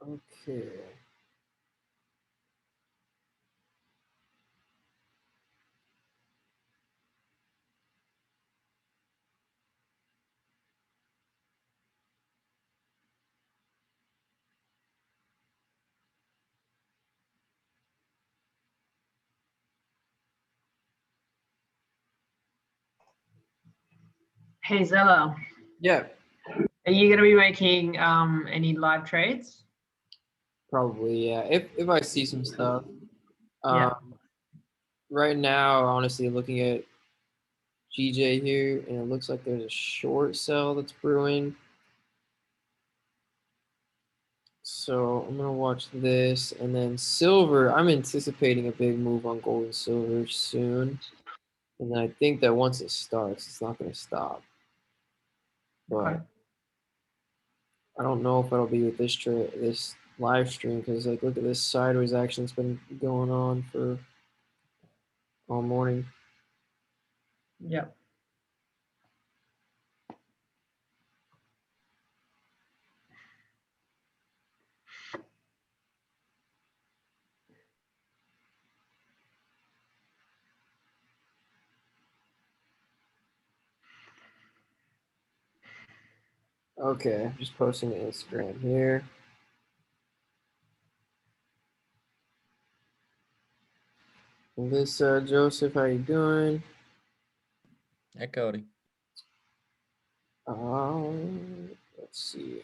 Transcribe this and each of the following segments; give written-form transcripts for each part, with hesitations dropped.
Okay. Hey Zella, Yeah, are you going to be making any live trades? probably. Yeah, if I see some stuff. Yeah. Right now, honestly, looking at GJ here, and it looks like there's a short sell that's brewing. So I'm gonna watch this, and then silver. I'm anticipating a big move on gold and silver soon, and then I think that once it starts, it's not gonna stop. Okay. But I don't know if it'll be with this live stream, because like look at this sideways action that's been going on for all morning. Yeah. Okay, I'm just posting to Instagram here. Alyssa, Joseph, how you doing? Hey, Cody. Let's see.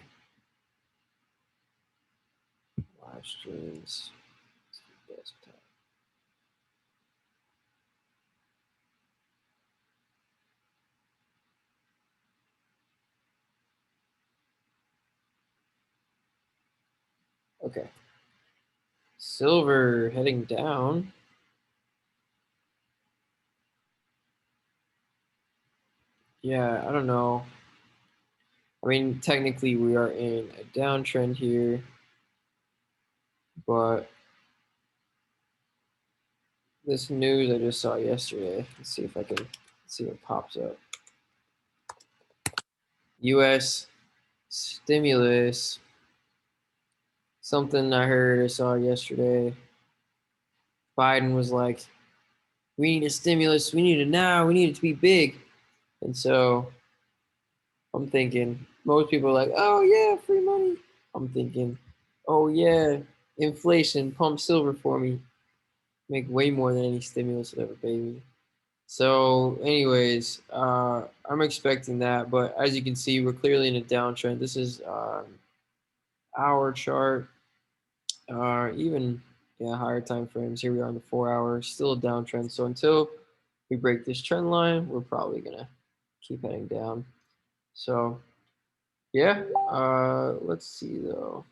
Live streams. Desktop. Okay. Silver heading down. Yeah, I don't know. I mean, technically we are in a downtrend here, but this news I just saw yesterday. Let's see if I can see what pops up. U.S. stimulus. Something I heard I saw yesterday. Biden was like, "We need a stimulus. We need it now. We need it to be big." And so I'm thinking most people are like, "Oh yeah, free money." I'm thinking, "Oh yeah, inflation, pump silver for me, make way more than any stimulus would ever pay me." So, anyways, I'm expecting that, but as you can see, we're clearly in a downtrend. This is our chart, even higher time frames. Here we are on the 4 hour, still a downtrend. So until we break this trend line, we're probably gonna keep heading down. So yeah, let's see though.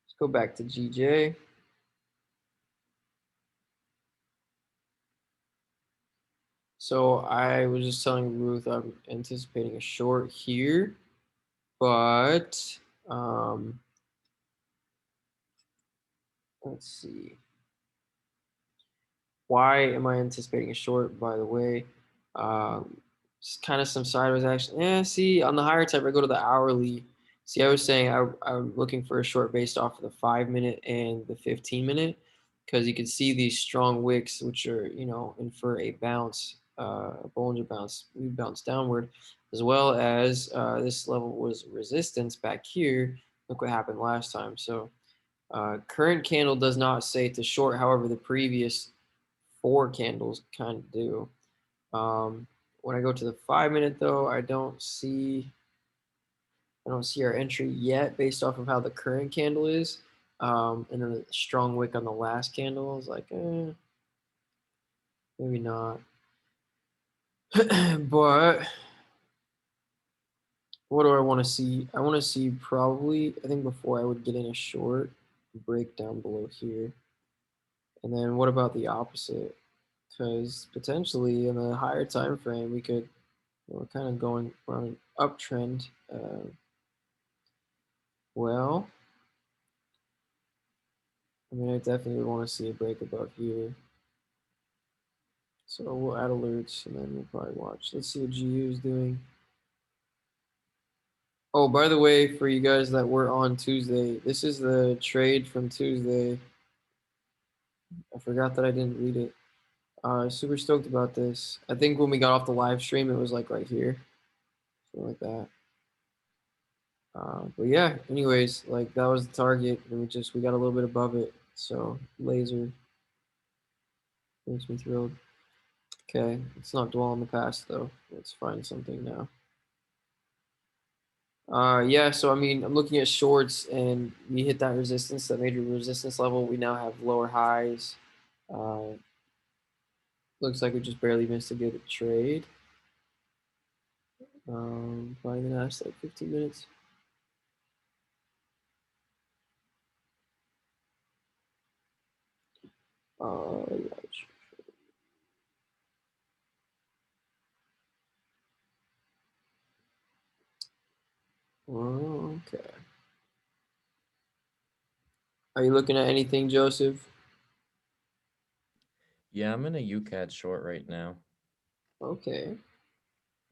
Let's go back to GJ. So I was just telling Ruth I'm anticipating a short here, but let's see. Why am I anticipating a short, by the way? Just kind of some sideways action. Yeah, see, on the higher type, I go to the hourly. See, I was saying I'm looking for a short based off of the 5 minute and the 15 minute, because you can see these strong wicks, which are, infer a bounce, a Bollinger bounce. We bounced downward, as well as this level was resistance back here. Look what happened last time. So current candle does not say to short, however, the previous 4 candles kind of do. When I go to the 5 minute though, I don't see our entry yet based off of how the current candle is. And then the strong wick on the last candle is like, maybe not. But what do I want to see? I want to see probably, I think before I would get in a short, break down below here. And then what about the opposite? Because potentially in the higher time frame, we could, we're kind of going on an uptrend. Well, I mean, I definitely want to see a break above here. So we'll add alerts and then we'll probably watch. Let's see what GU is doing. Oh, by the way, for you guys that were on Tuesday, this is the trade from Tuesday. I forgot that I didn't read it. Super stoked about this. I think when we got off the live stream, it was like right here, something like that. But yeah, anyways, like that was the target, and we got a little bit above it. So laser makes me thrilled. Okay, let's not dwell on the past though. Let's find something now. Yeah, so I mean, I'm looking at shorts, and we hit that resistance, that major resistance level. We now have lower highs. Uh, Looks like we just barely missed a good trade. Probably gonna last like 15 minutes. Yeah. Okay. Are you looking at anything, Joseph? Yeah, I'm in a UCAD short right now. Okay.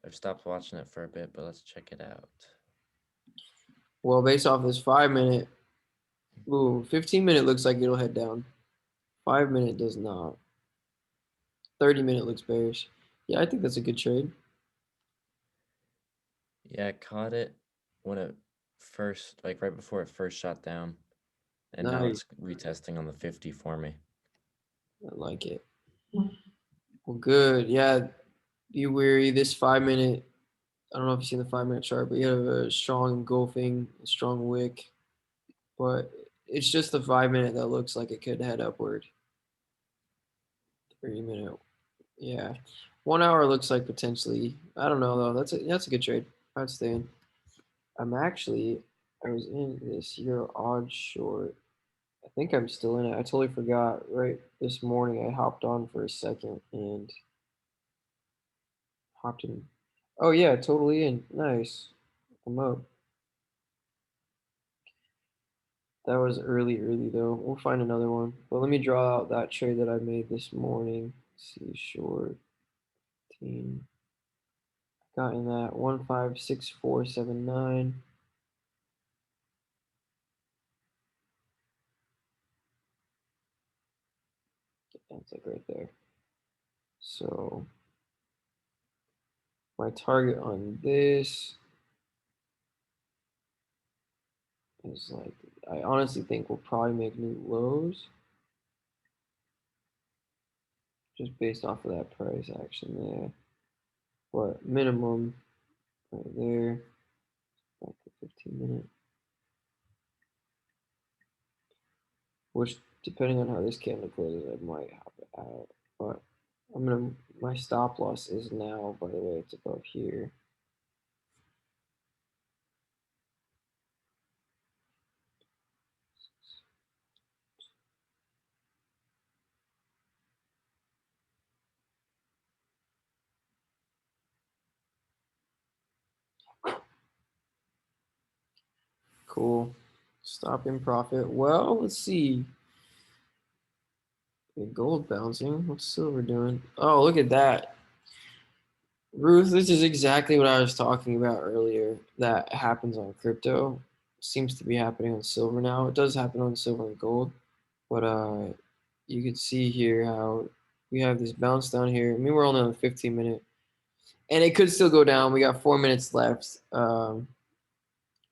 I've stopped watching it for a bit, but let's check it out. Well, based off this 5 minute, ooh, 15 minute looks like it'll head down. 5 minute does not. 30 minute looks bearish. Yeah, I think that's a good trade. Yeah, I caught it when it first, like right before it first shot down. And now Nice. it's retesting on the 50 for me. I like it. Well, good. Yeah, be weary. This 5 minute, I don't know if you've seen the 5 minute chart, but you have a strong engulfing, a strong wick. But it's just the 5 minute that looks like it could head upward. 3 minute. Yeah. 1 hour looks like potentially. I don't know though. That's a good trade. I'd stay in. I was in this euro odd short. I think I'm still in it. I totally forgot. Right this morning I hopped on for a second and hopped in. Oh yeah, totally in. Nice. I'm up. That was early though. We'll find another one. But let me draw out that trade that I made this morning. Let's see, short team. Got in that 156479. That's like right there. So my target on this is like, I honestly think we'll probably make new lows just based off of that price action there. But minimum right there, back to 15 minute, which depending on how this candle closes, I might hop it out. But my stop loss is now, by the way, it's above here. Cool. Stop in profit. Well, let's see. Gold bouncing. What's silver doing? Oh, look at that. Ruth, this is exactly what I was talking about earlier. That happens on crypto. Seems to be happening on silver now. It does happen on silver and gold. But you could see here how we have this bounce down here. I mean, we're only on a 15 minute. And it could still go down. We got 4 minutes left.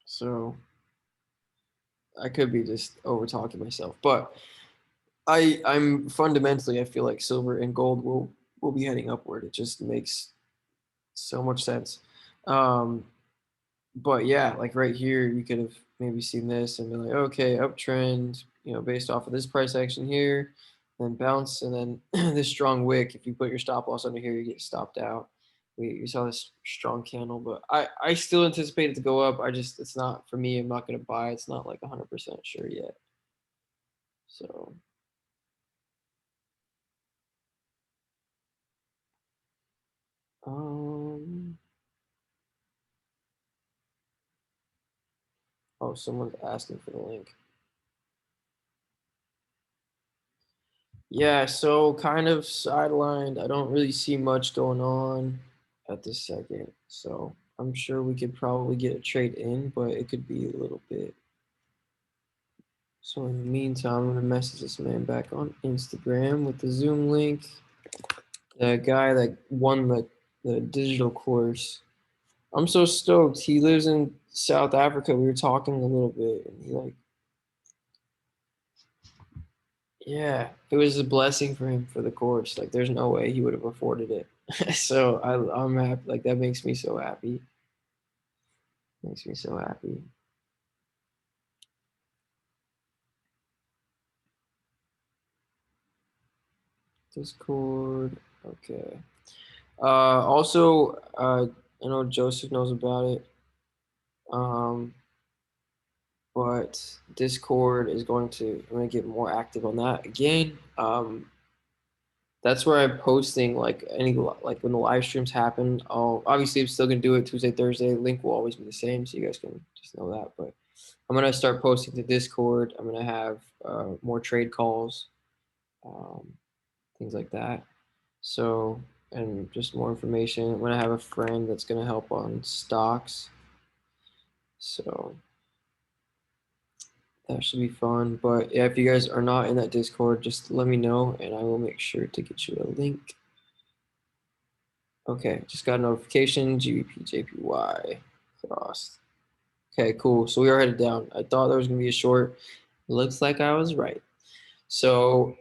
So I could be just over talking myself. But I'm fundamentally, I feel like silver and gold will be heading upward. It just makes so much sense. Um, but yeah, like right here, you could have maybe seen this and been like, okay, uptrend, based off of this price action here, then bounce, and then this strong wick. If you put your stop loss under here, you get stopped out. We saw this strong candle, but I still anticipate it to go up. It's not for me. I'm not going to buy. It's not like 100% sure yet. So. Um, oh, someone's asking for the link. Yeah, so kind of sidelined. I don't really see much going on at this second. So I'm sure we could probably get a trade in, but it could be a little bit. So in the meantime, I'm gonna message this man back on Instagram with the Zoom link. The guy that won the digital course. I'm so stoked. He lives in South Africa. We were talking a little bit, and he like, yeah, it was a blessing for him for the course. Like, there's no way he would have afforded it. So I'm happy. Like, that makes me so happy. Makes me so happy. Discord. Okay. Also, I know Joseph knows about it. Um, but Discord is going to, I'm going to get more active on that again. That's where I'm posting like like when the live streams happen. I'll obviously I'm still gonna do it Tuesday, Thursday. Link will always be the same, so you guys can just know that. But I'm gonna start posting to Discord. I'm gonna have more trade calls, um, things like that. So and just more information. I'm gonna have a friend that's gonna help on stocks. So that should be fun. But yeah, if you guys are not in that Discord, just let me know and I will make sure to get you a link. Okay, just got a notification. GBP JPY crossed. Okay, cool. So we are headed down. I thought there was gonna be a short. Looks like I was right. So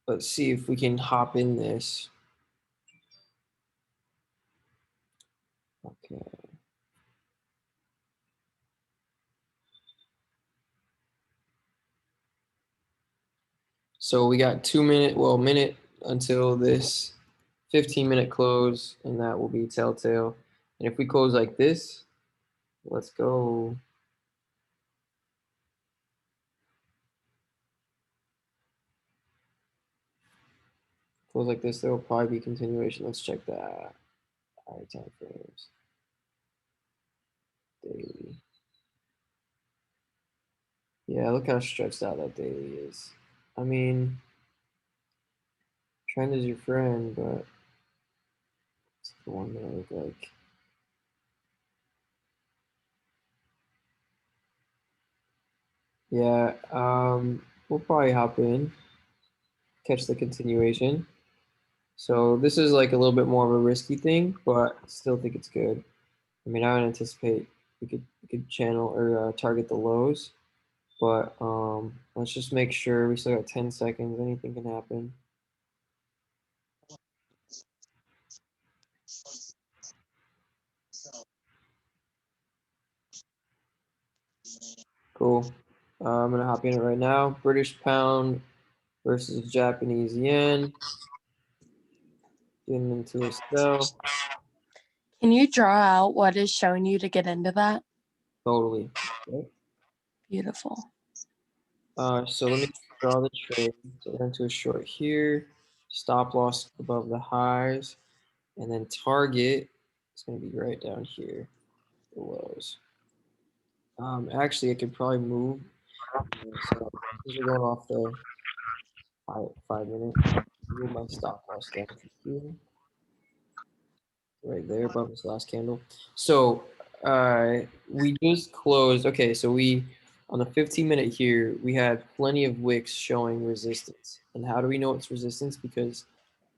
let's see if we can hop in this. Okay. So we got 2 minute, well, minute until this 15-minute close, and that will be telltale. And if we close like this, let's go. Close like this, there will probably be continuation. Let's check that. All right, time frames. Daily. Yeah, look how stretched out that daily is. I mean, trend is your friend, but it's the one that I look like. Yeah, we'll probably hop in, catch the continuation. So this is like a little bit more of a risky thing, but I still think it's good. I mean, I would anticipate we could channel or target the lows, but let's just make sure we still got 10 seconds. Anything can happen. Cool. I'm gonna hop in it right now. British pound versus Japanese yen. Getting into a sell. Can you draw out what is showing you to get into that? Totally. Okay. Beautiful. So let me draw the trade. So we're into a short here. Stop loss above the highs. And then target is going to be right down here. The lows. Actually, I could probably move. So this is going off the 5 minute. Move my stop loss down to here. Right there above this last candle. So we just closed. Okay, so we on the 15-minute here, we had plenty of wicks showing resistance. And how do we know it's resistance? Because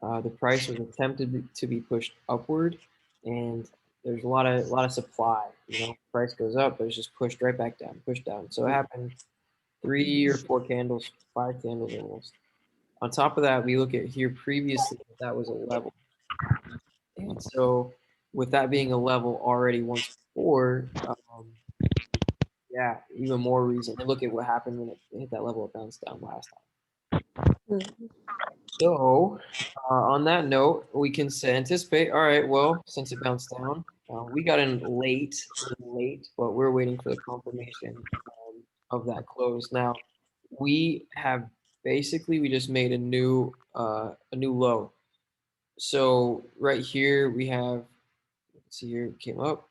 the price was attempted to be pushed upward, and there's a lot of supply. You know, price goes up, but it's just pushed right back down, pushed down. So it happened 3 or 4 candles, 5 candles almost. On top of that, we look at here previously that was a level. And so, with that being a level already once before, yeah, even more reason. And look at what happened when it hit that level, it bounced down last time. So, on that note, we can say, anticipate. All right, well, since it bounced down, we got in late, but we're waiting for the confirmation of that close. Now, we have basically we just made a new low. So right here we have, let's see here, came up.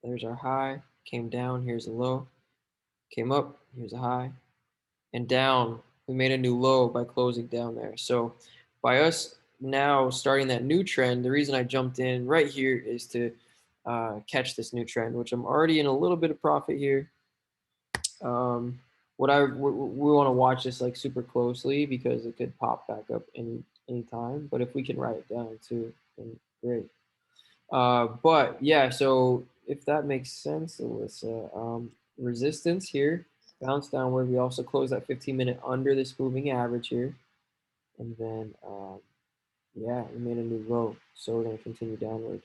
There's our high, came down, here's a low, came up, here's a high, and down. We made a new low by closing down there. So by us now starting that new trend, the reason I jumped in right here is to catch this new trend, which I'm already in a little bit of profit here. We want to watch this like super closely because it could pop back up any time. But if we can write it down too, then great. But yeah, so if that makes sense, Alyssa, resistance here, bounce downward. We also close that 15-minute under this moving average here, and then yeah, we made a new low, so we're gonna continue downward.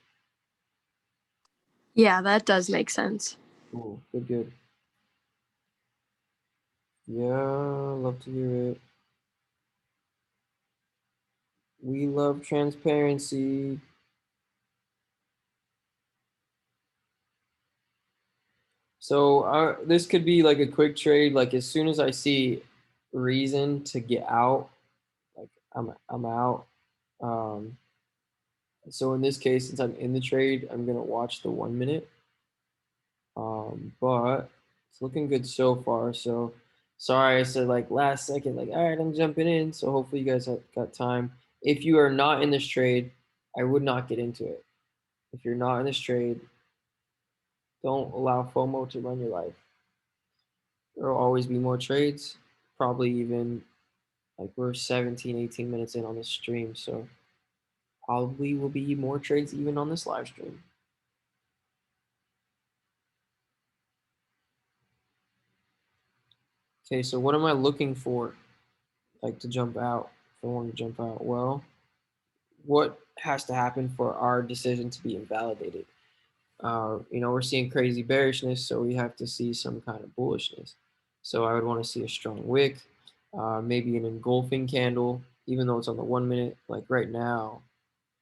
Yeah, that does make sense. Cool, good. Yeah, love to hear it. We love transparency. So this could be like a quick trade. Like as soon as I see reason to get out, like I'm out. Um, so in this case, since I'm in the trade, I'm gonna watch the 1 minute. But it's looking good so far. So sorry, I said like last second, like all right, I'm jumping in. So hopefully you guys have got time. If you are not in this trade, I would not get into it. If you're not in this trade, don't allow FOMO to run your life. There will always be more trades, probably even like we're 17, 18 minutes in on this stream. So probably will be more trades even on this live stream. Okay, so what am I looking for? Like to jump out, if I want to jump out. Well, what has to happen for our decision to be invalidated? We're seeing crazy bearishness, so we have to see some kind of bullishness. So I would want to see a strong wick, maybe an engulfing candle, even though it's on the 1 minute. Like right now,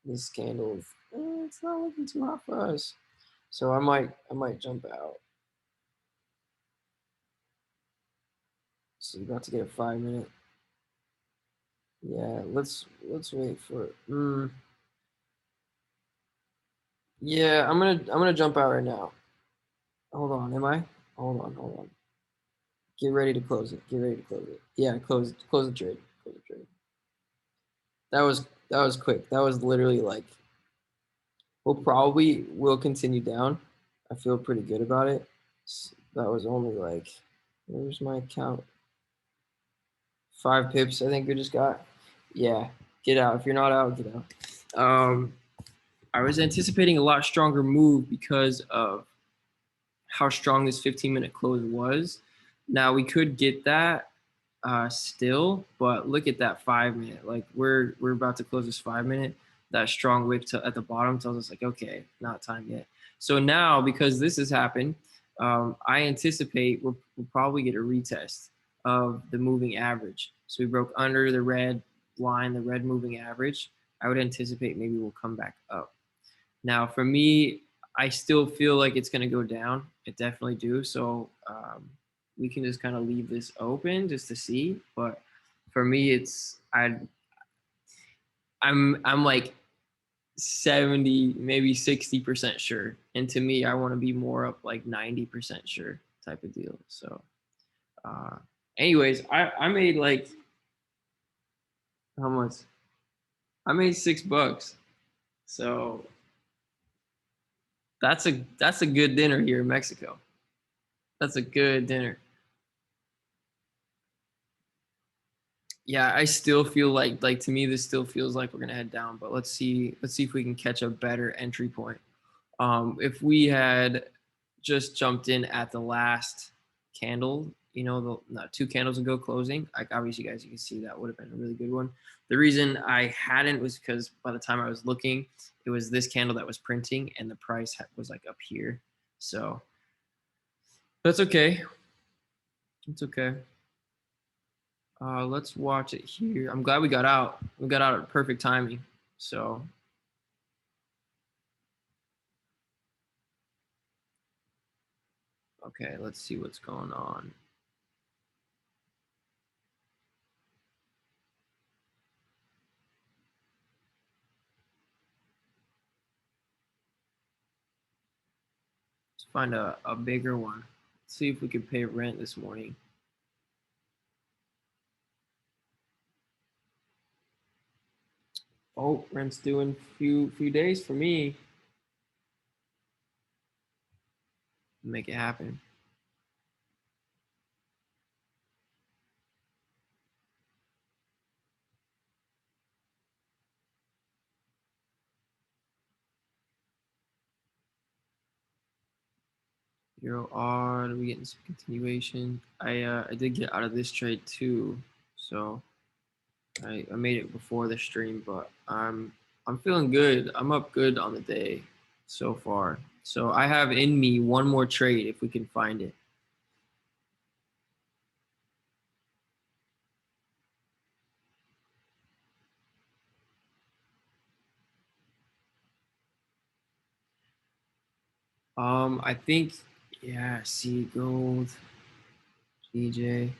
this candle, it's not looking too hot for us. So I might jump out. So you're about to get a 5 minute. Yeah, let's wait for it. Yeah, I'm gonna jump out right now. Hold on, am I? Hold on. Get ready to close it. Yeah, close the trade. Close the trade. That was quick. That was literally like will continue down. I feel pretty good about it. That was only like where's my account? 5 pips, I think we just got. Yeah, get out. If you're not out, get out. I was anticipating a lot stronger move because of how strong this 15-minute close was. Now we could get that still, but look at that 5 minute. Like we're about to close this 5 minute. That strong wick at the bottom tells us like, okay, not time yet. So now because this has happened, I anticipate we'll probably get a retest of the moving average. So we broke under the red line, the red moving average. I would anticipate maybe we'll come back up. Now, for me, I still feel like it's going to go down. I definitely do. So we can just kind of leave this open just to see. But for me, I'm like 70, maybe 60% sure. And to me, I want to be more up like 90% sure type of deal. So, anyways, I made like how much? I made $6. So that's a good dinner here in Mexico. That's a good dinner. Yeah, I still feel like to me this still feels like we're gonna head down, but let's see if we can catch a better entry point. If we had just jumped in at the last candle, the 2 candles ago closing, like obviously guys, you can see that would have been a really good one. The reason I hadn't was because by the time I was looking, it was this candle that was printing and the price was like up here. So that's okay. It's okay. Let's watch it here. I'm glad we got out. We got out at perfect timing. So okay, let's see what's going on. Let's find a bigger one. Let's see if we can pay rent this morning. Oh, rent's due in few days for me. make it happen. Euro odd, we getting some continuation. I did get out of this trade too, so I made it before the stream, but I'm feeling good. I'm up good on the day so far. So I have in me one more trade if we can find it. I think, yeah, see gold, GJ.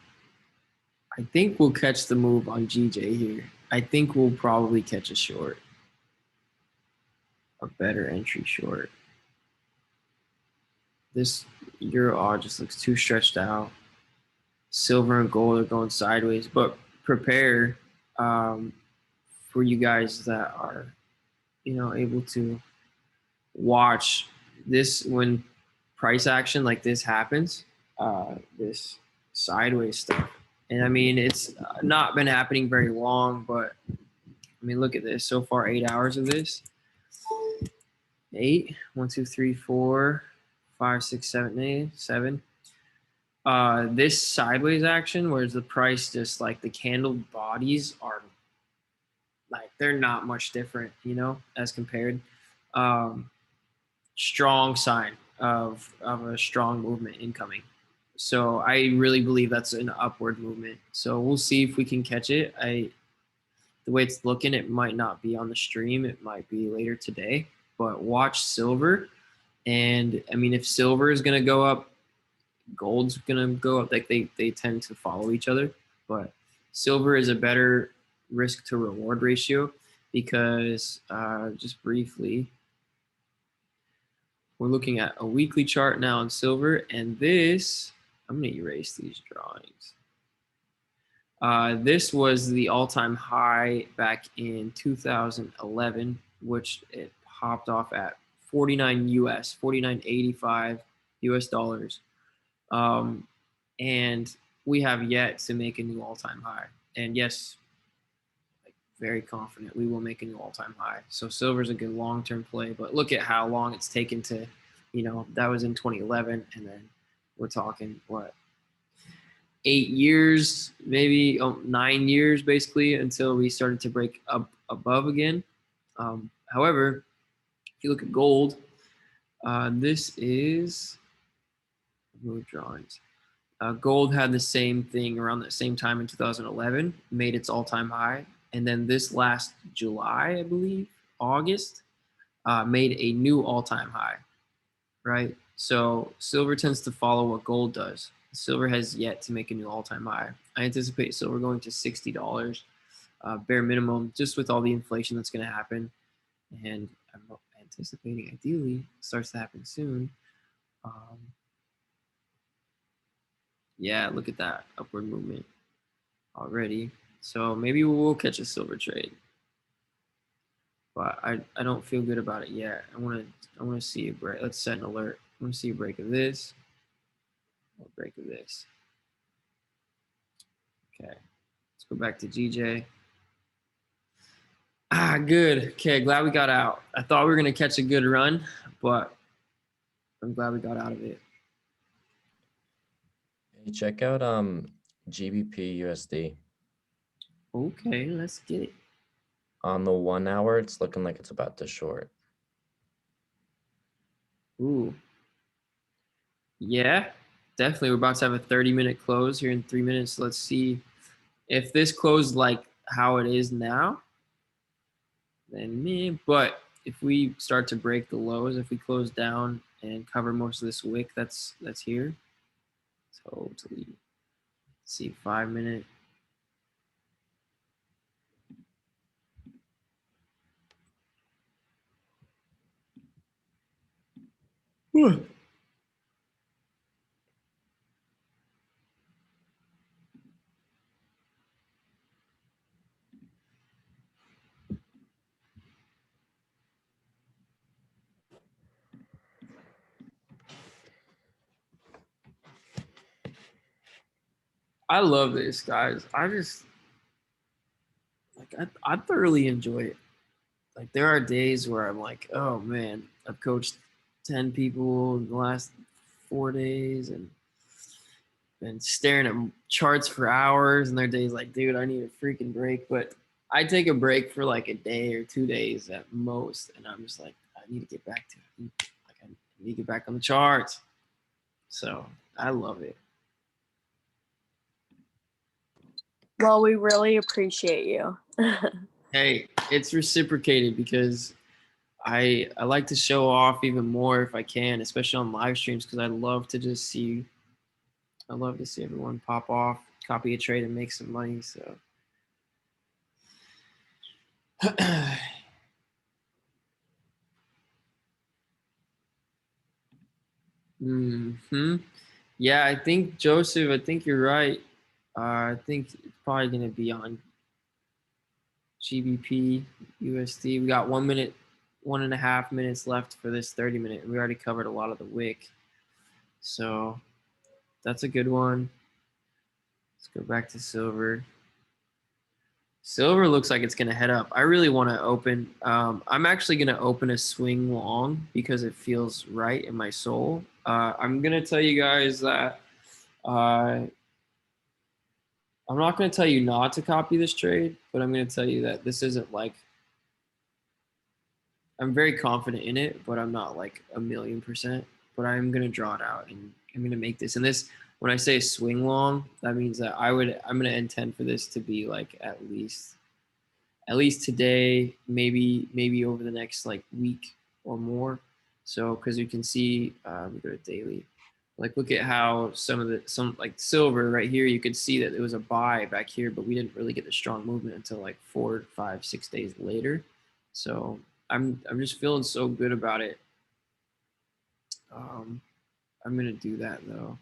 I think we'll catch the move on GJ here. I think we'll probably catch a short, a better entry short. This euro odd just looks too stretched out. Silver and gold are going sideways, but prepare for you guys that are, able to watch this when price action like this happens, this sideways stuff. And I mean, it's not been happening very long, but I mean, look at this. So far, 8 hours of this. 8, 1, 2, 3, 4, 5, 6, 7, 8, 7. This sideways action, whereas the price just like the candle bodies are like they're not much different, as compared. Strong sign of a strong movement incoming. So I really believe that's an upward movement. So we'll see if we can catch it. The way it's looking, it might not be on the stream. It might be later today. But watch silver. And I mean, if silver is going to go up, gold's going to go up. Like they tend to follow each other. But silver is a better risk to reward ratio because just briefly, we're looking at a weekly chart now on silver. And this, I'm going to erase these drawings. This was the all-time high back in 2011, which it popped off at 49 US, 49.85 US dollars. And we have yet to make a new all-time high. And yes, like very confident we will make a new all-time high. So silver's a good long-term play, but look at how long it's taken to, that was in 2011, and then we're talking what? 8 years, maybe 9 years, basically, until we started to break up above again. However, if you look at gold, this is move drawings. Gold had the same thing around the same time in 2011, made its all-time high, and then this last July, I believe, August, made a new all-time high. Right? So silver tends to follow what gold does. Silver has yet to make a new all-time high. I anticipate silver going to $60, bare minimum, just with all the inflation that's going to happen. And I'm anticipating, ideally, it starts to happen soon. Yeah, look at that upward movement already. So maybe we'll catch a silver trade. But I don't feel good about it yet. I want to see a break. Let's set an alert. I want to see a break of this. Or break of this. Okay, let's go back to GJ. Good. Okay, glad we got out. I thought we were gonna catch a good run, but I'm glad we got out of it. Hey, check out GBP USD. Okay, let's get it. On the 1 hour, it's looking like it's about to short. Ooh. Yeah, definitely. We're about to have a 30-minute close here in 3 minutes. Let's see if this closed like how it is now. Then me, but if we start to break the lows, if we close down and cover most of this wick that's here, totally. Let's see, 5 minute. Whew. I love this, guys. I just like I thoroughly enjoy it. Like there are days where I'm like, oh man, I've coached 10 people in the last 4 days and been staring at charts for hours, and there are days like, dude, I need a freaking break. But I take a break for like a day or 2 days at most, and I'm just like, I need to get back to it. Like I need to get back on the charts. So I love it. Well, we really appreciate you. Hey, it's reciprocated because I like to show off even more if I can, especially on live streams, because I love to just see everyone pop off, copy a trade, and make some money. So yeah, I think Joseph, I think you're right. I think it's probably gonna be on GBP USD. We got 1 minute, 1.5 minutes left for this 30-minute. We already covered a lot of the wick. So that's a good one. Let's go back to silver. Silver looks like it's going to head up. I really want to open. I'm actually going to open a swing long because it feels right in my soul. I'm going to tell you guys that I'm not going to tell you not to copy this trade, but I'm going to tell you that this isn't like, I'm very confident in it, but I'm not like 1,000,000%. But I'm going to draw it out and I'm going to make this. And this, when I say swing long, that means that I'm going to intend for this to be like at least today, maybe over the next like week or more. So because you can see, we go to daily, like look at how some like silver right here, you could see that it was a buy back here, but we didn't really get the strong movement until like 4, 5, 6 days later. So I'm just feeling so good about it. I'm gonna do that though,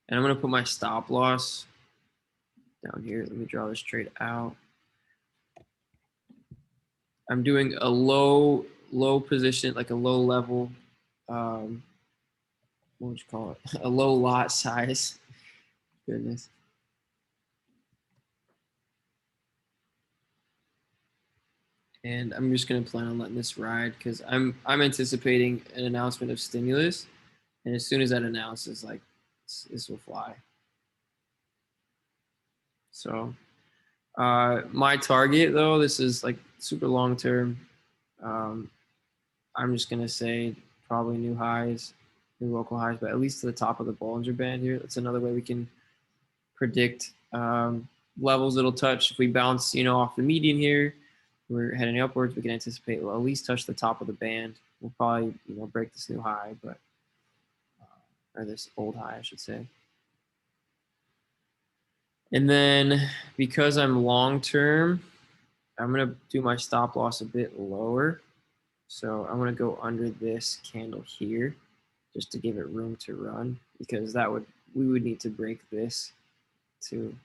and I'm gonna put my stop loss down here. Let me draw this trade out. I'm doing a low position, like a low level, what would you call it? A low lot size. Goodness. And I'm just gonna plan on letting this ride because I'm anticipating an announcement of stimulus, and as soon as that announces, like this will fly. So my target though, this is like super long term. I'm just gonna say probably new highs, new local highs, but at least to the top of the Bollinger Band here. That's another way we can predict levels it'll touch. If we bounce, off the median here, we're heading upwards. We can anticipate we'll at least touch the top of the band. We'll probably, break this new high, but or this old high, I should say. And then because I'm long term, I'm gonna do my stop loss a bit lower. So I'm gonna go under this candle here, just to give it room to run, because we would need to break this to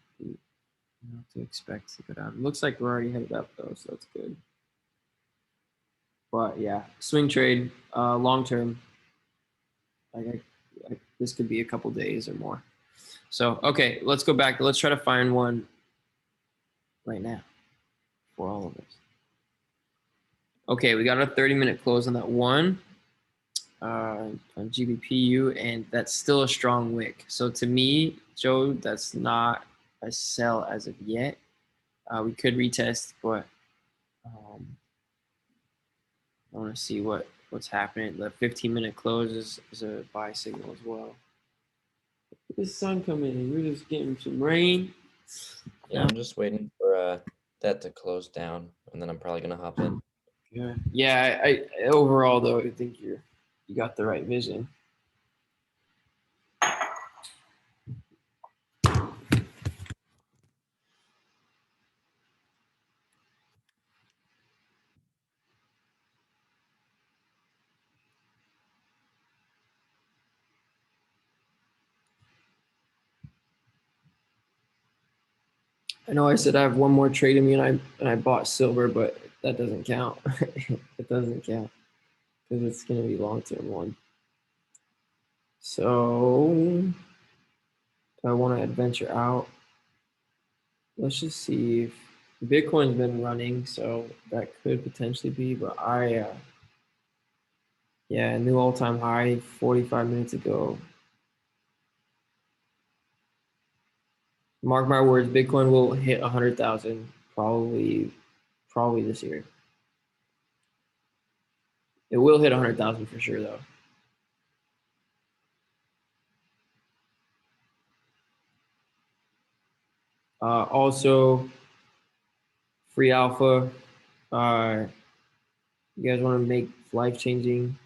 to expect to go down. It looks like we're already headed up though, so that's good. But yeah, swing trade, long term. Like this could be a couple days or more. So okay, let's go back. Let's try to find one right now for all of us. Okay, we got a 30-minute close on that one on GBPU, and that's still a strong wick. So to me, Joe, that's not a sell as of yet. We could retest, but I want to see what's happening. The 15-minute close is a buy signal as well. The sun coming in. We're just getting some rain. Yeah, I'm just waiting for that to close down, and then I'm probably gonna hop in. Yeah. I overall though, I think you got the right vision. I know I said I have one more trade in me, and I bought silver, but that doesn't count. It doesn't count because it's gonna be long term one. So I want to adventure out. let's just see if Bitcoin's been running, so that could potentially be, but yeah, new all-time high 45 minutes ago. Mark my words, Bitcoin will hit 100,000 probably this year. It will hit 100,000 for sure, though. Also, free alpha. You guys want to make life-changing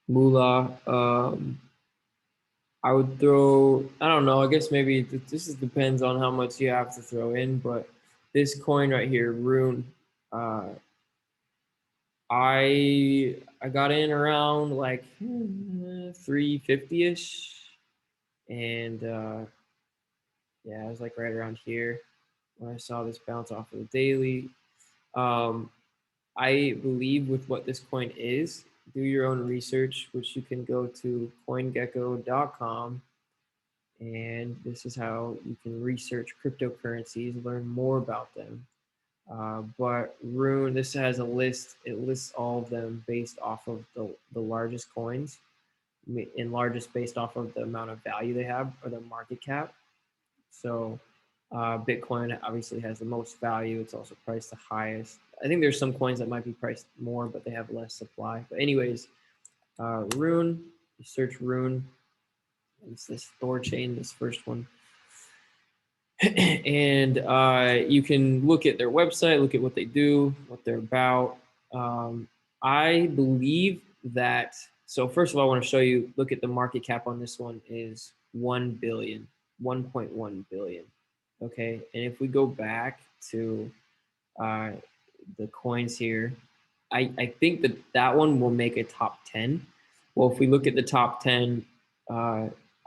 moolah? I would throw. I don't know. I guess maybe this depends on how much you have to throw in. But this coin right here, Rune. I got in around like 350-ish, and yeah, I was like right around here when I saw this bounce off of the daily. I believe with what this coin is, do your own research, which you can go to coingecko.com. And this is how you can research cryptocurrencies, learn more about them. But Rune, this has a list. It lists all of them based off of the largest coins, and largest based off of the amount of value they have or the market cap. So Bitcoin obviously has the most value. It's also priced the highest. I think there's some coins that might be priced more, but they have less supply. But anyways, Rune, you search Rune. It's this Thor chain, this first one. And you can look at their website, look at what they do, what they're about. I believe that, so first of all, I want to show you, look at the market cap on this one is 1 billion, 1.1 billion. Okay, and if we go back to the coins here, I think that one will make a top 10. Well, if we look at the top 10,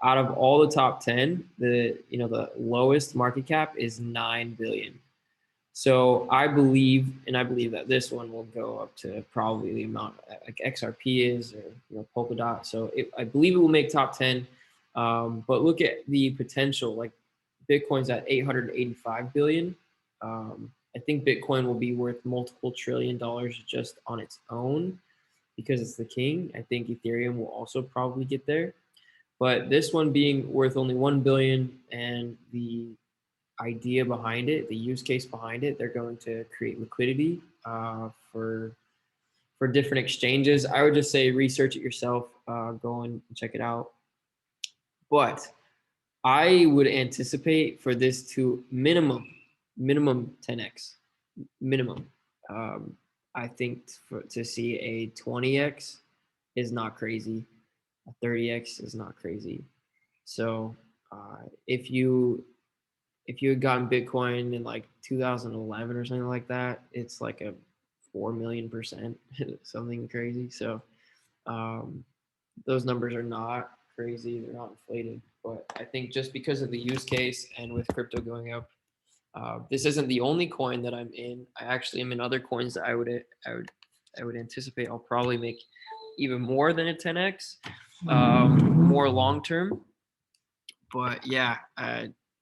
out of all the top 10, the lowest market cap is 9 billion. So I believe that this one will go up to probably the amount like XRP is, or Polkadot. So I believe it will make top 10. But look at the potential. Like Bitcoin's at 885 billion. I think Bitcoin will be worth multiple $1 trillion just on its own because it's the king. I think Ethereum will also probably get there. But this one being worth only 1 billion, and the idea behind it, the use case behind it, they're going to create liquidity for different exchanges. I would just say research it yourself, go and check it out. But I would anticipate for this to minimum 10x minimum. I think to see a 20x is not crazy. A 30x is not crazy. So if you had gotten Bitcoin in like 2011 or something like that, it's like a 4 million%, something crazy. So those numbers are not crazy. They're not inflated. But I think just because of the use case and with crypto going up, this isn't the only coin that I'm in. I actually am in other coins that I would anticipate I'll probably make even more than a 10x, more long term. But yeah,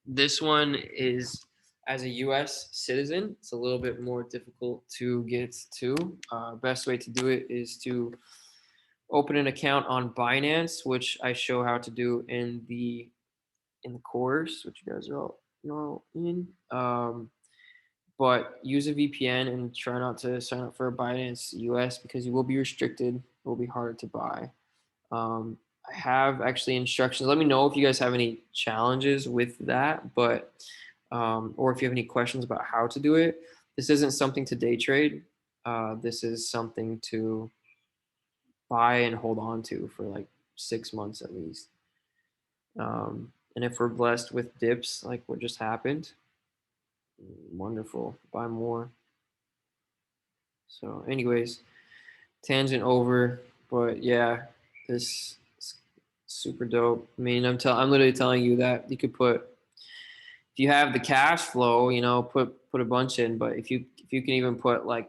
this one is, as a U.S. citizen, it's a little bit more difficult to get to. Best way to do it is to open an account on Binance, which I show how to do in the course, which you guys are all in. But use a VPN and try not to sign up for a Binance US because you will be restricted. It will be harder to buy. I have actually instructions. Let me know if you guys have any challenges with that, but or if you have any questions about how to do it. This isn't something to day trade. This is something to buy and hold on to for like 6 months at least. And if we're blessed with dips like what just happened, wonderful, buy more. So anyways, tangent over, but yeah, this is super dope. I mean, I'm literally telling you that you could put, if you have the cash flow, put a bunch in, but if you can even put like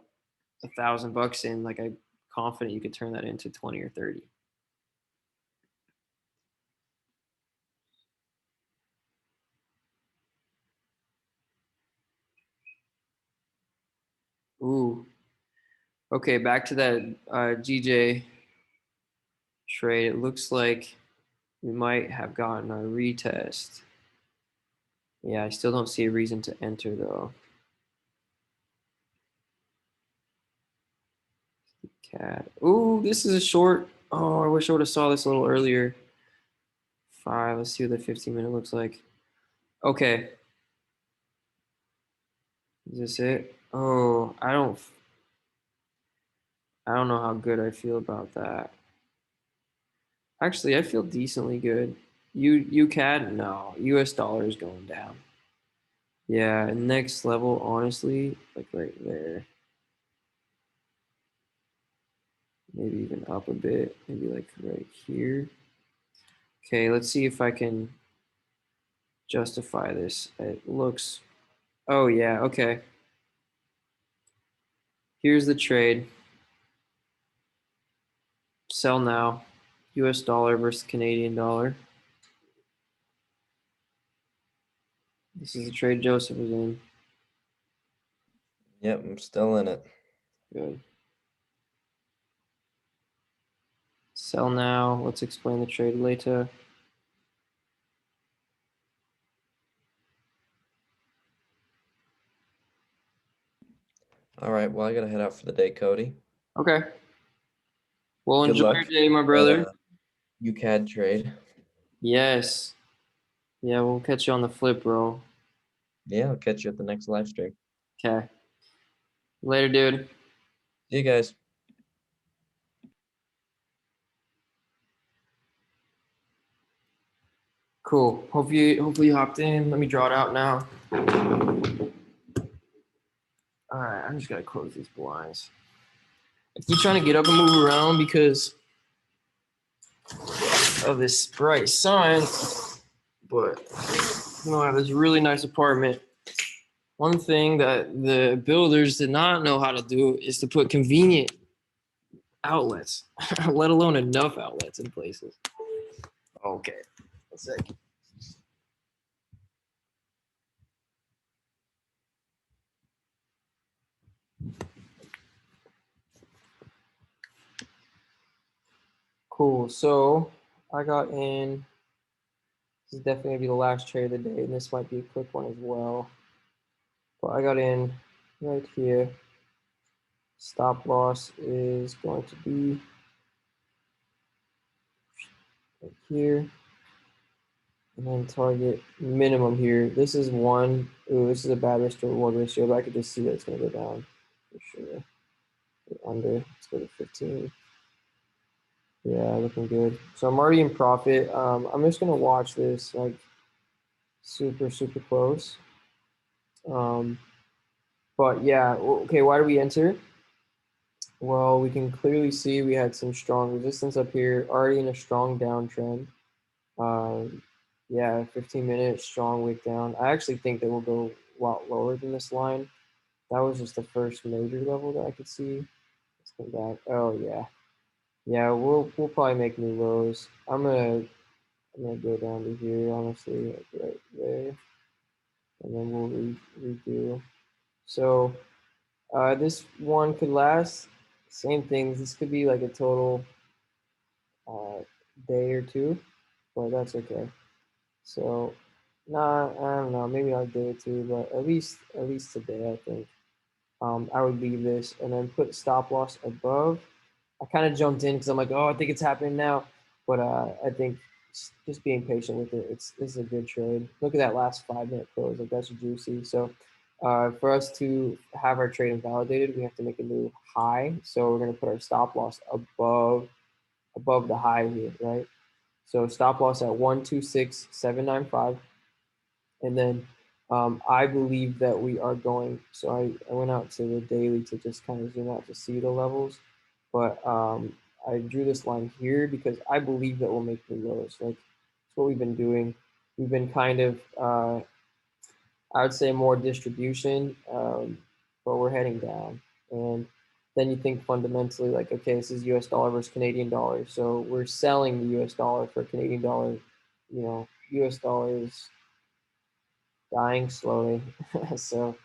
$1,000 in, like I'm confident you could turn that into 20 or 30. Ooh. Okay, back to that GJ trade. It looks like we might have gotten a retest. Yeah, I still don't see a reason to enter though. Cat. Ooh, this is a short. Oh, I wish I would have saw this a little earlier. 5. Let's see what the 15-minute looks like. Okay. Is this it? Oh, I don't know how good I feel about that. Actually, I feel decently good. You CAD? No. US dollar is going down. Yeah, next level, honestly, like right there. Maybe even up a bit. Maybe like right here. Okay, let's see if I can justify this. It looks, oh yeah, okay. Here's the trade. Sell now. US dollar versus Canadian dollar. This is the trade Joseph was in. Yep, I'm still in it. Good. Sell now. Let's explain the trade later. All right, well, I gotta head out for the day, Cody. Okay. Well, Good enjoy luck your day, my for brother. that UCAD trade. Yes. Yeah, we'll catch you on the flip, bro. Yeah, I'll catch you at the next live stream. Okay. Later, dude. See you guys. Cool. Hopefully you hopped in. Let me draw it out now. All right, I'm just gonna close these blinds. I keep trying to get up and move around because of this bright sun, but I have this really nice apartment. One thing that the builders did not know how to do is to put convenient outlets, let alone enough outlets in places. Okay, one second. Cool. So I got in. This is definitely gonna be the last trade of the day, and this might be a quick one as well. But I got in right here. Stop loss is going to be right here. And then target minimum here. This is 1. Ooh, this is a bad risk to reward ratio, but I could just see that it's going to go down for sure. Under. Let's go to 15. Yeah, looking good. So I'm already in profit. I'm just going to watch this like super, super close. But yeah, okay, why do we enter? Well, we can clearly see we had some strong resistance up here, already in a strong downtrend. Yeah, 15-minute strong wick down. I actually think that we'll go a lot lower than this line. That was just the first major level that I could see. Let's come back. Oh yeah, yeah. We'll probably make new lows. I'm gonna go down to here, honestly, like right there, and then we'll redo. So this one could last. Same things. This could be like a total uh, day or two, but that's okay. So, nah, I don't know. Maybe I'll do it too, but at least today, I think I would leave this and then put stop loss above. I kind of jumped in because I'm like, oh, I think it's happening now, but I think just being patient with it. This is a good trade. Look at that last 5-minute close. Like that's juicy. So, for us to have our trade invalidated, we have to make a new high. So we're gonna put our stop loss above the high here, right? So stop loss at 126,795. And then I believe that we are going, so I went out to the daily to just kind of zoom out to see the levels. But I drew this line here because I believe that we'll make new lows. Like that's what we've been doing. We've been kind of, I would say more distribution, but we're heading down. And then you think fundamentally like, okay, this is US dollar versus Canadian dollar. So we're selling the US dollar for Canadian dollar. US dollar is dying slowly. So,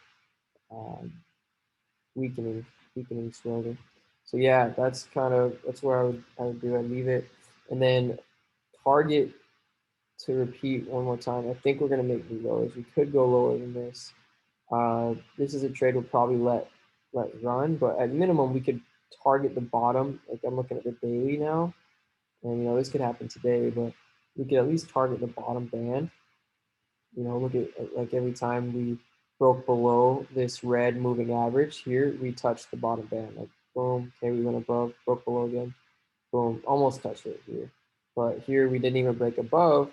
um, weakening slowly. So yeah, that's where I would do. I leave it, and then target to repeat one more time. I think we're gonna make new lows. We could go lower than this. This is a trade we'll probably let run, but at minimum we could target the bottom. Like I'm looking at the daily now, and this could happen today, but we could at least target the bottom band. Look at like every time we broke below this red moving average here, we touched the bottom band. Like boom, okay, we went above, broke below again, boom, almost touched it here. But here we didn't even break above,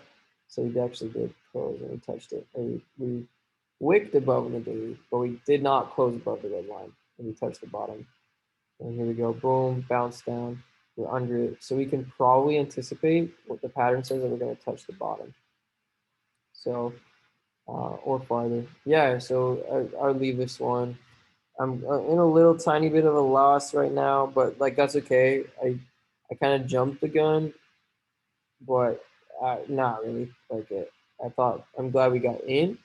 so we actually did close and we touched it. And we wicked above in the daily, but we did not close above the red line, and we touched the bottom. And here we go, boom, bounce down, we're under it. So we can probably anticipate what the pattern says that we're gonna touch the bottom. So, or farther. Yeah, so I'll leave this one. I'm in a little tiny bit of a loss right now, but like that's okay. I kind of jumped the gun, but not really. Like I thought, I'm glad we got in.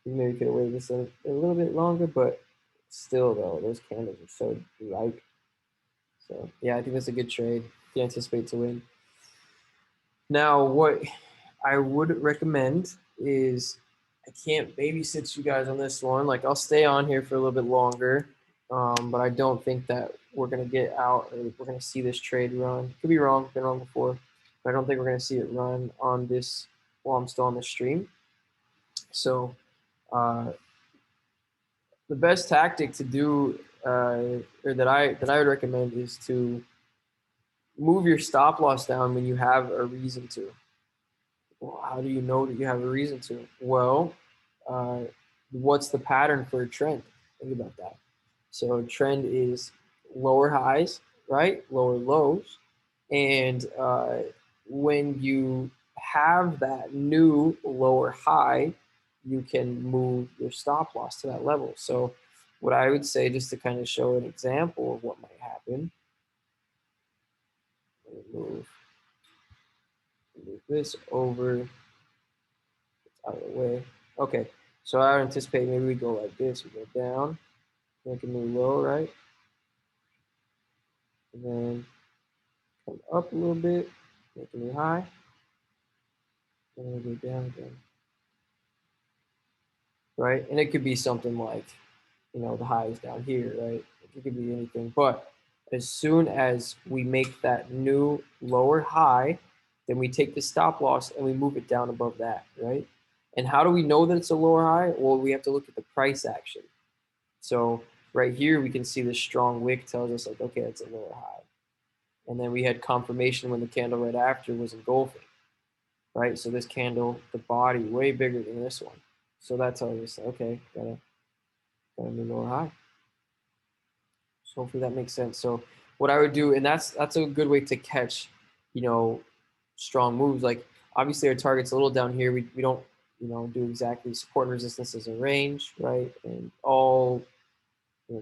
Maybe we could have waited just a little bit longer, but still though, those candles are so ripe. So yeah, I think that's a good trade. You anticipate to win. Now, what I would recommend is I can't babysit you guys on this one. Like I'll stay on here for a little bit longer, but I don't think that we're gonna get out or we're gonna see this trade run. Could be wrong, been wrong before, but I don't think we're gonna see it run on this while I'm still on the stream. So the best tactic to do, or that I would recommend, is to move your stop loss down when you have a reason to. Well, how do you know that you have a reason to? Well, what's the pattern for a trend? Think about that. So a trend is lower highs, right? Lower lows. And when you have that new lower high, you can move your stop loss to that level. So what I would say, just to kind of show an example of what might happen, move this over out of the way. Okay, so I would anticipate maybe we go like this. We go down, make a new low, right? And then come up a little bit, make a new high, and then we go down again. Right? And it could be something like, the high is down here, right? It could be anything. But as soon as we make that new lower high, then we take the stop loss and we move it down above that, right? And how do we know that it's a lower high? Well, we have to look at the price action. So right here, we can see the strong wick tells us like, okay, it's a lower high. And then we had confirmation when the candle right after was engulfing, right? So this candle, the body, way bigger than this one. So that tells us, okay, got a new lower high. So hopefully that makes sense. So what I would do, and that's a good way to catch, strong moves. Like obviously our target's a little down here. We don't, do exactly support and resistance as a range, right? And all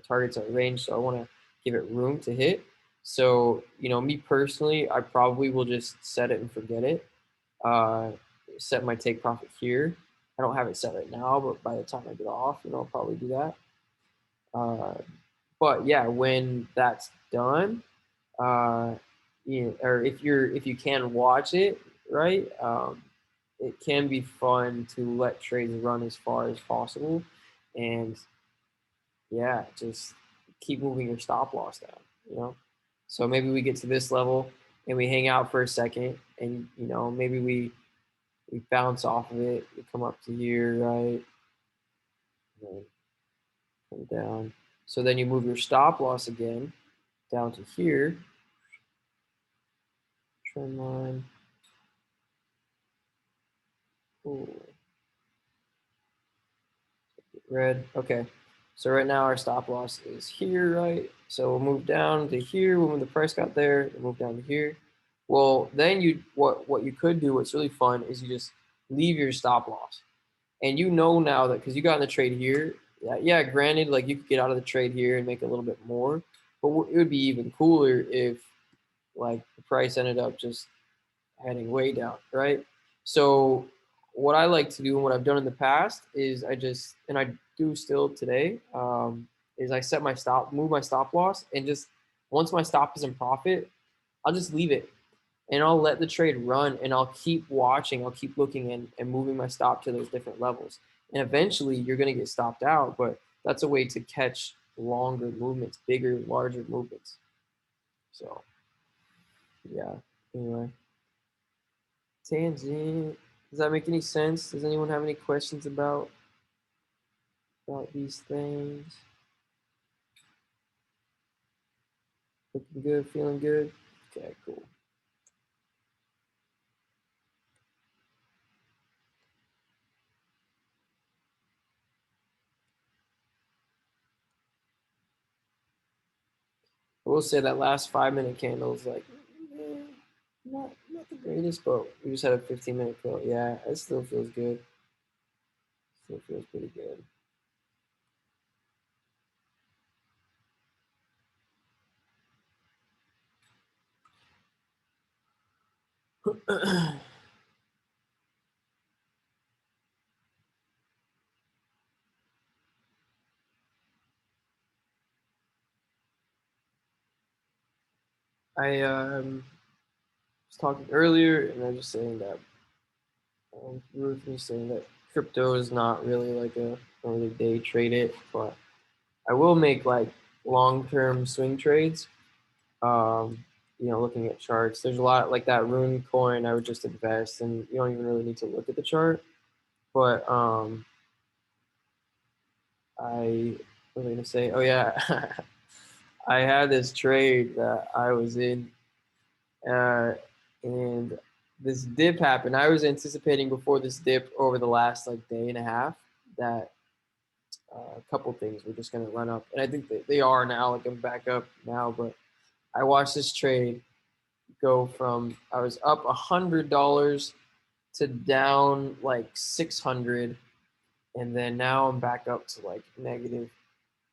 targets are range, so I want to give it room to hit. So me personally, I probably will just set it and forget it. Set my take profit here. I don't have it set right now, but by the time I get off, I'll probably do that. But yeah, when that's done, or if you can watch it, right? It can be fun to let trades run as far as possible, and yeah, just keep moving your stop loss down. So maybe we get to this level and we hang out for a second, and maybe we bounce off of it, we come up to here, right? And then come down. So then you move your stop loss again down to here. Trend line. Ooh. Red. Okay. So right now our stop loss is here, right? So we'll move down to here when the price got there, we'll move down to here. Well, then what you could do, what's really fun, is you just leave your stop loss. And now that because you got in the trade here, yeah, granted, like you could get out of the trade here and make a little bit more, but it would be even cooler if like the price ended up just heading way down, right? So what I like to do and what I've done in the past is I do still today, is I set my stop, move my stop loss, and just once my stop is in profit, I'll just leave it and I'll let the trade run and I'll keep watching, I'll keep looking and moving my stop to those different levels. And eventually you're going to get stopped out, but that's a way to catch longer movements, bigger, larger movements. So, yeah, anyway. Tangent. Does that make any sense? Does anyone have any questions about these things? Looking good, feeling good? Okay, cool. I will say that last 5-minute candle is like, not the greatest, but we just had a 15-minute fill. Yeah, it still feels good. Still feels pretty good. I was talking earlier, and I was just saying that Ruth was saying that crypto is not really like a don't really day trade it, but I will make like long-term swing trades. Looking at charts, there's a lot like that Rune coin. I would just invest, and you don't even really need to look at the chart. But I what was I gonna say? Oh yeah, I had this trade that I was in, and this dip happened. I was anticipating before this dip over the last like day and a half that a couple things were just gonna run up, and I think that they are now. Like I'm back up now, but I watched this trade go from I was up $100 to down like 600, and then now I'm back up to like negative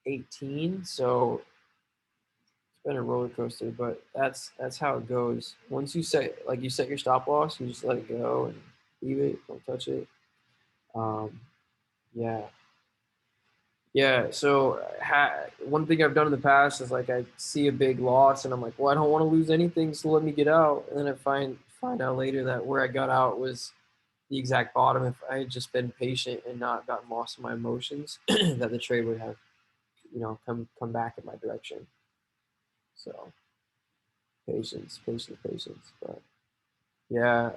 18. So it's been a roller coaster, but that's how it goes. Once you set your stop loss, you just let it go and leave it, don't touch it. Yeah. Yeah, so one thing I've done in the past is like I see a big loss and I'm like, well, I don't want to lose anything, so let me get out. And then I find out later that where I got out was the exact bottom. If I had just been patient and not gotten lost in my emotions, that the trade would have, come back in my direction. So patience. But yeah,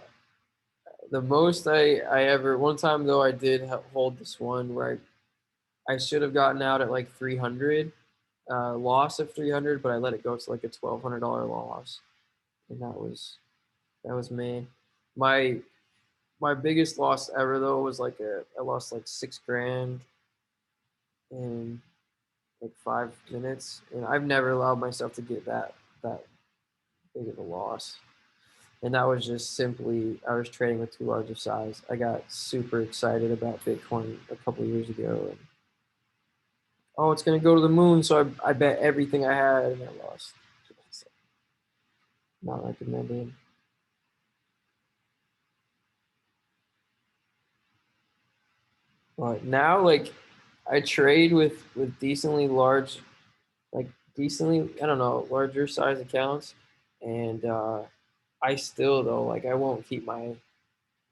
the most I ever one time though I did hold this one where I should have gotten out at like 300. Loss of 300, but I let it go to like a $1,200 loss, and that was me. My biggest loss ever though was like I lost like $6,000 in like 5 minutes, and I've never allowed myself to get that big of a loss. And that was just simply I was trading with too large of size. I got super excited about Bitcoin a couple of years ago, and oh, it's gonna go to the moon, so I bet everything I had and I lost. Not recommended. But now, like, I trade with decently large, like decently, I don't know, larger size accounts, and I still though, like, I won't keep my,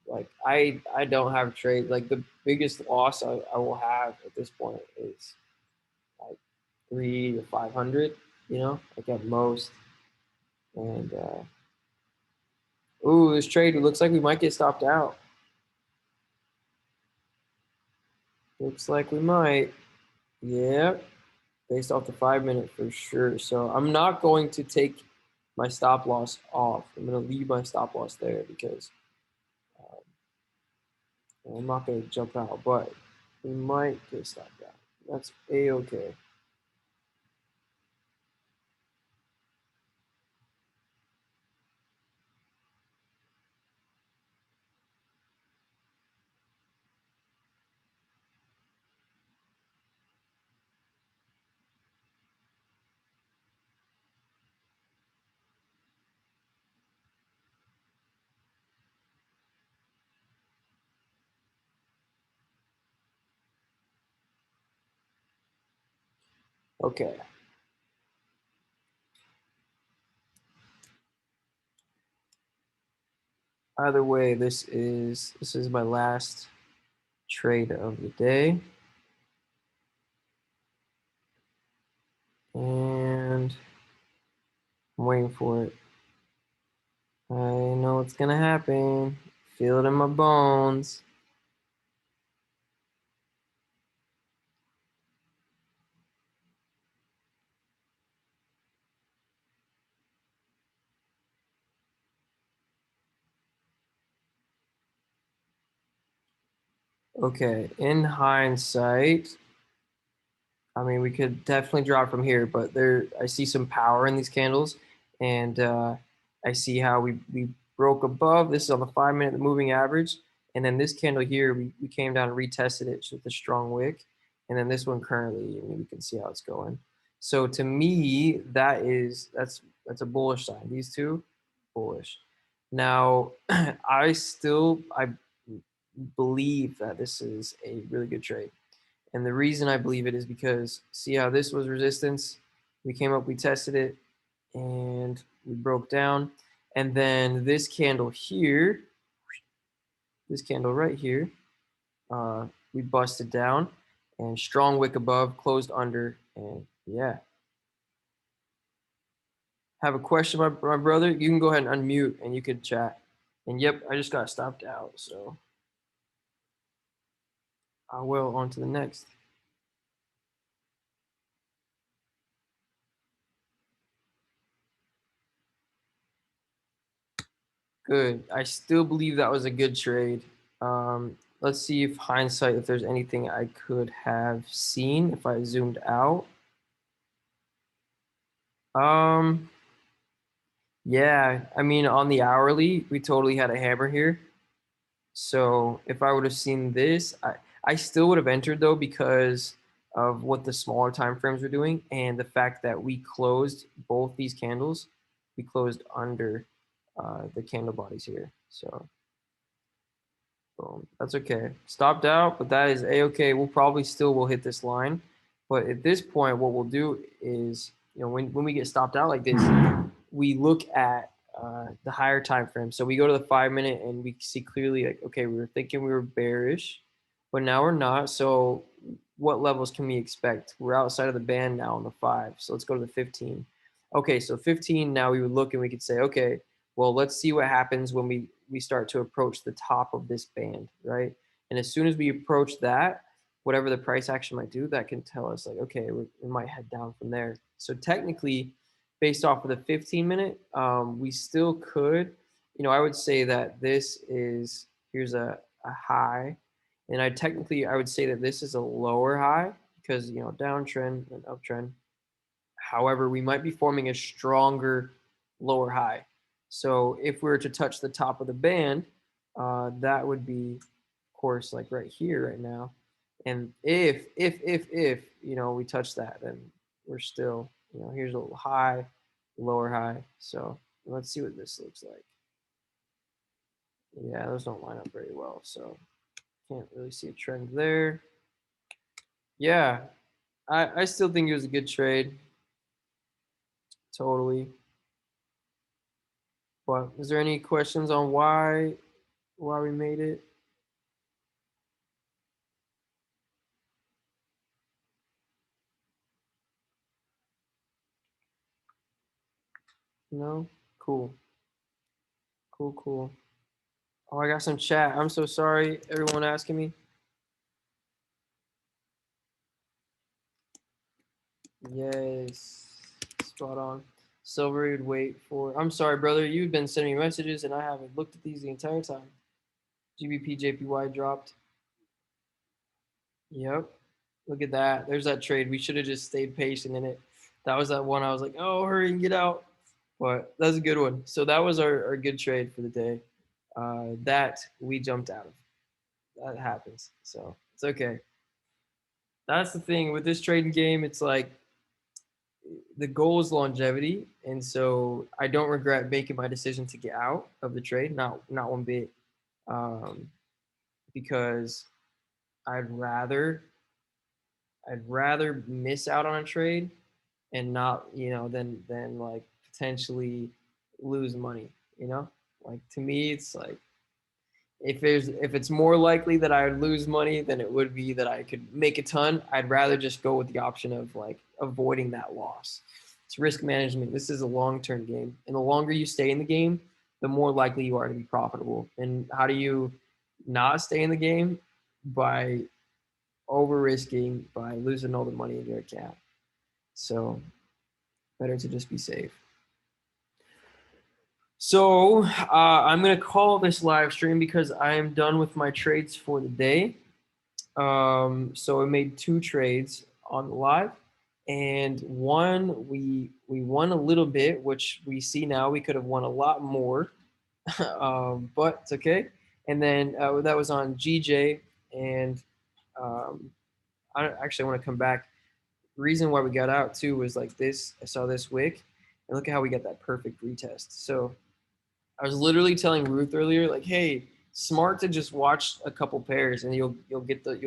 like, I don't have trade. Like, the biggest loss I will have at this point is like 300 to 500, like at most. And ooh, this trade it looks like we might get stopped out. Looks like we might. Yep. Based off the 5 minute for sure. So I'm not going to take my stop loss off. I'm going to leave my stop loss there because I'm not going to jump out, but we might get stopped out. That's a-okay. Okay. Either way, this is my last trade of the day. And I'm waiting for it. I know it's gonna happen. Feel it in my bones. Okay, in hindsight, I mean, we could definitely drop from here, but I see some power in these candles, and I see how we broke above. This is on the 5 minute moving average, and then this candle here, we came down and retested it with a strong wick, and then this one currently, I mean, we can see how it's going. So to me, that's a bullish sign. These two, bullish. Now, I believe that this is a really good trade. And the reason I believe it is because see how this was resistance? We came up, we tested it, and we broke down. And then this candle here, this candle right here, we busted down and strong wick above, closed under, and yeah. Have a question, my brother? You can go ahead and unmute and you can chat. And yep, I just got stopped out, so I will on to the next. Good. I still believe that was a good trade. Let's see if hindsight, if there's anything I could have seen if I zoomed out. Um, yeah, I mean, on the hourly, we totally had a hammer here. So if I would have seen this, I still would have entered though because of what the smaller time frames were doing and the fact that we closed both these candles. We closed under the candle bodies here. So boom. That's okay. Stopped out, but that is a-okay. We'll probably still will hit this line. But at this point, what we'll do is, when we get stopped out like this, we look at the higher time frame. So we go to the 5 minute and we see clearly like, okay, we were thinking we were bearish, but now we're not. So what levels can we expect? We're outside of the band now on the 5. So let's go to the 15. Okay, so 15, now we would look and we could say, okay, well, let's see what happens when we start to approach the top of this band, right? And as soon as we approach that, whatever the price action might do, that can tell us like, okay, we might head down from there. So technically, based off of the 15 minute, we still could, I would say that here's a high, and I would say that this is a lower high because, downtrend and uptrend. However, we might be forming a stronger lower high. So if we were to touch the top of the band, that would be, of course, like right here, right now. And if we touch that, then we're still, here's a little high, lower high. So let's see what this looks like. Yeah, those don't line up very well. So can't really see a trend there. Yeah, I still think it was a good trade. Totally. But is there any questions on why we made it? No? Cool. Cool, cool. Oh, I got some chat. I'm so sorry, everyone asking me. Yes. Spot on. Silver would wait for. I'm sorry, brother. You've been sending me messages and I haven't looked at these the entire time. GBP JPY dropped. Yep. Look at that. There's that trade. We should have just stayed patient in it. That was that one I was like, oh, hurry and get out. But that's a good one. So that was our good trade for the day. That we jumped out of. That happens. So it's okay. That's the thing with this trading game. It's like the goal is longevity. And so I don't regret making my decision to get out of the trade. Not one bit. Um, because I'd rather I'd rather miss out on a trade and not, than like potentially lose money, Like to me, it's like if it's more likely that I would lose money than it would be that I could make a ton, I'd rather just go with the option of like avoiding that loss. It's risk management. This is a long-term game. And the longer you stay in the game, the more likely you are to be profitable. And how do you not stay in the game? By over risking, by losing all the money in your account. So better to just be safe. So I'm going to call this live stream because I am done with my trades for the day. So I made 2 trades on the live, and one we won a little bit, which we see now we could have won a lot more, but it's okay. And then that was on GJ, and I actually want to come back. The reason why we got out too was like this. I saw this wick, and look at how we got that perfect retest. So I was literally telling Ruth earlier, like, hey, smart to just watch a couple pairs and you'll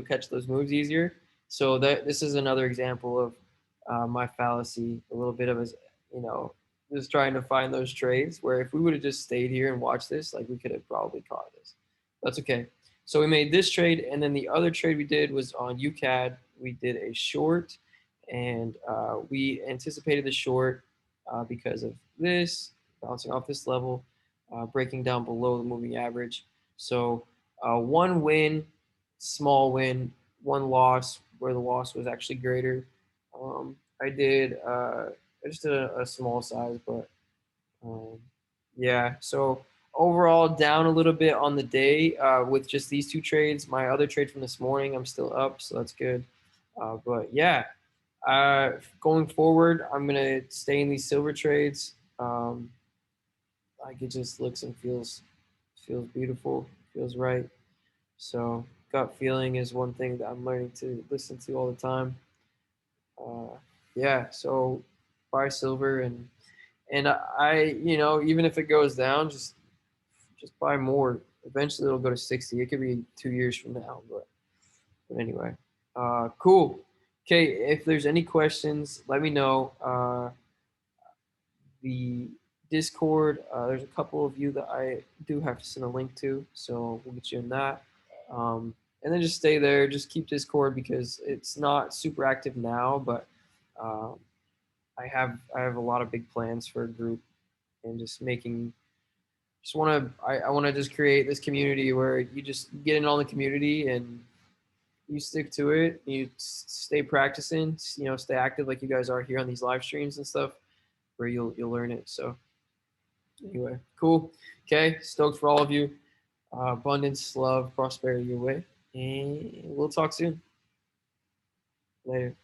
catch those moves easier. So this is another example of my fallacy, a little bit of just trying to find those trades where if we would have just stayed here and watched this, like we could have probably caught this. That's okay. So we made this trade, and then the other trade we did was on UCAD. We did a short, and we anticipated the short because of this bouncing off this level. Breaking down below the moving average. So 1 win, small win, 1 loss where the loss was actually greater. I just did a small size, but yeah. So overall down a little bit on the day with just these 2 trades. My other trade from this morning, I'm still up, so that's good. But yeah, going forward, I'm gonna stay in these silver trades. Like it just looks and feels beautiful, feels right. So gut feeling is one thing that I'm learning to listen to all the time. Yeah, so buy silver, and I even if it goes down, just buy more. Eventually it'll go to 60. It could be 2 years from now, but anyway, cool. Okay, if there's any questions, let me know. The Discord, there's a couple of you that I do have to send a link to, so we'll get you in that. And then just stay there, just keep Discord because it's not super active now, but I have a lot of big plans for a group and I want to just create this community where you just get in on the community and you stick to it, you stay practicing, stay active like you guys are here on these live streams and stuff where you'll learn it. So anyway, cool. Okay, stoked for all of you. Abundance, love, prosperity your way. And we'll talk soon. Later.